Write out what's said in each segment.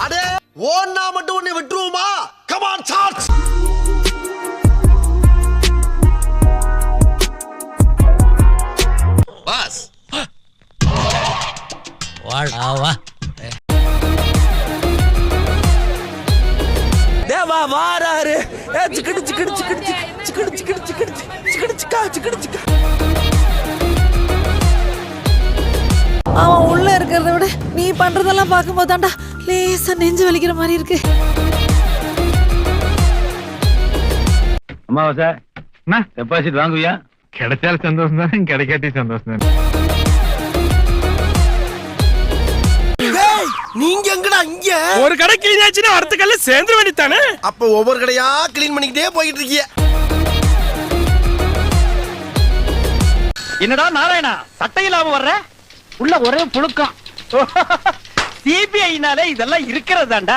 அடே ஓன்னா மட்டும் உன்னை விட்டுருவோமா? Come on charge. பாஸ் வாடா வா தேவா வாராரு. சிக்கடி சிக்கடி சிக்கடி சிக்கடி சிக்கடி சிக்கடி சிக்கடி சிக்கா சிக்கடி சிக்கா. அவன் உள்ள இருக்கிறத விட நீ பண்றதெல்லாம் பார்க்கும்போது தான்டா லேசா நெஞ்சு வலிக்கிற மாதிரி இருக்கு. அம்மாவா சார் என்ன டெபாசிட் வாங்குவியா? கிடைச்சாலும் சந்தோஷம் தானே, கிடைக்காட்டி சந்தோஷம் தானே. நீங்க எங்கடா இங்க? ஒரு கடை கிளீன் ஆச்சுன்னா அடுத்த கல்ல சேர்ந்து வேண்டித்தானே. அப்ப ஒவ்வொரு கடையா கிளீன் பண்ணிக்கிட்டே போயிட்டு இருக்கீங்க. என்னடா நாராயணா சட்டை இல்லாம வர்ற? உள்ள ஒரே புழுக்கம். சிபிஐனாலே இதெல்லாம் இருக்கிறதாண்டா.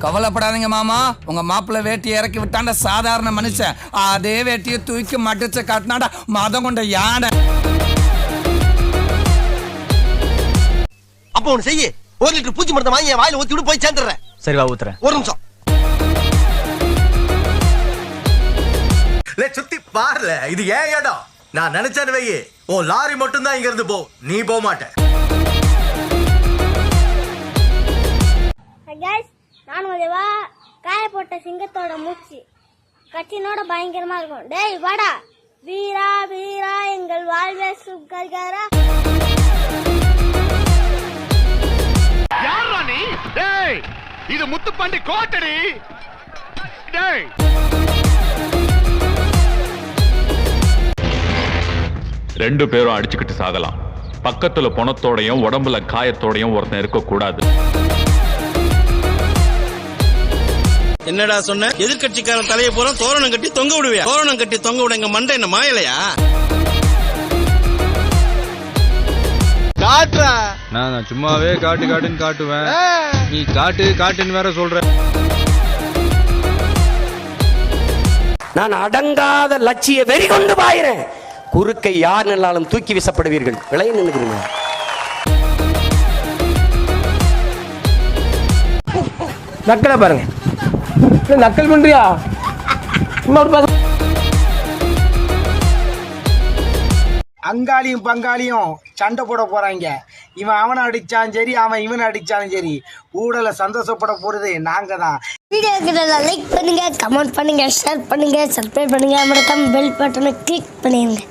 கவலைப்படாதீங்க மாமா, உங்க மாப்பிள்ள வேட்டியை இறக்கி விட்டாண்ட சாதாரண மனுஷன். அதே வேட்டியை தூக்கி மடிச்சு காட்டினாடா மதம் கொண்ட யானை. அப்ப ஒண்ணு செய்ய, 1 லிட்டர் பூச்சி மருந்து வாங்கி என் வாயில ஊத்தி விட்டு போய் சேர்ந்துடுறேன். சரி வா ஊத்துறேன். ஒரு நிமிஷம். சுத்தி பாருல, இது ஏன் இடம். நான் நினைச்சேன்னு வையே, ஓ லாரி மட்டும் தான் இங்க இருந்து போ, நீ போக மாட்டேன். நான் உதவா காய போட்ட சிங்கத்தோட மூச்சு கட்சினோட பயங்கரமா இருக்கும். டேய் வாடா வீரா வீரா எங்கள் வாழ்வே சுகர்கரா. யாரா நீ? டேய் இது முத்துப்பாண்டி கோட்டடி. டேய் ரெண்டு பேரும் அடிச்சுக்கிட்டு சாகலாம். பக்கத்துல பணத்தோடையும் உடம்புல காயத்தோடையும் ஒருத்தன் இருக்க கூடாது. என்னடா சொன்ன? எதிர்கட்சிக்காரன் தலையை பூரா தோரணம் கட்டி தொங்க விடுவியா? தோரணம் கட்டி தொங்க விட எங்க மண்டை என்ன மாயலையா? காட்றா. நான் சும்மாவே காட்டு காட்டுன்னு காட்டுவேன். நீ காட்டு காட்டுன்னு வேற சொல்ற. நான் அடங்காத லட்சிய வெறி கொண்டு பாயிறேன். குறுக்கை யார் நின்னாலும் தூக்கி வீசப்படுவீர்கள். விளைய நின்னுக்கிறீங்க. நக்கலை பாருங்க. நக்கல் பண்றியா? அங்காளியும் பங்காளியும் சண்டை போட போறாங்க. இவன் அவனை அடிச்சாலும் சரி, அவன் இவனை அடிச்சாலும் சரி, ஊடல சந்தோஷப்பட போறது நாங்க தான். வீடியோக்கு லைக் பண்ணுங்க, கமெண்ட் பண்ணுங்க, ஷேர் பண்ணுங்க, சப்ஸ்கிரைப் பண்ணுங்க, மறக்காம பெல் பட்டனை கிளிக் பண்ணிடுங்க.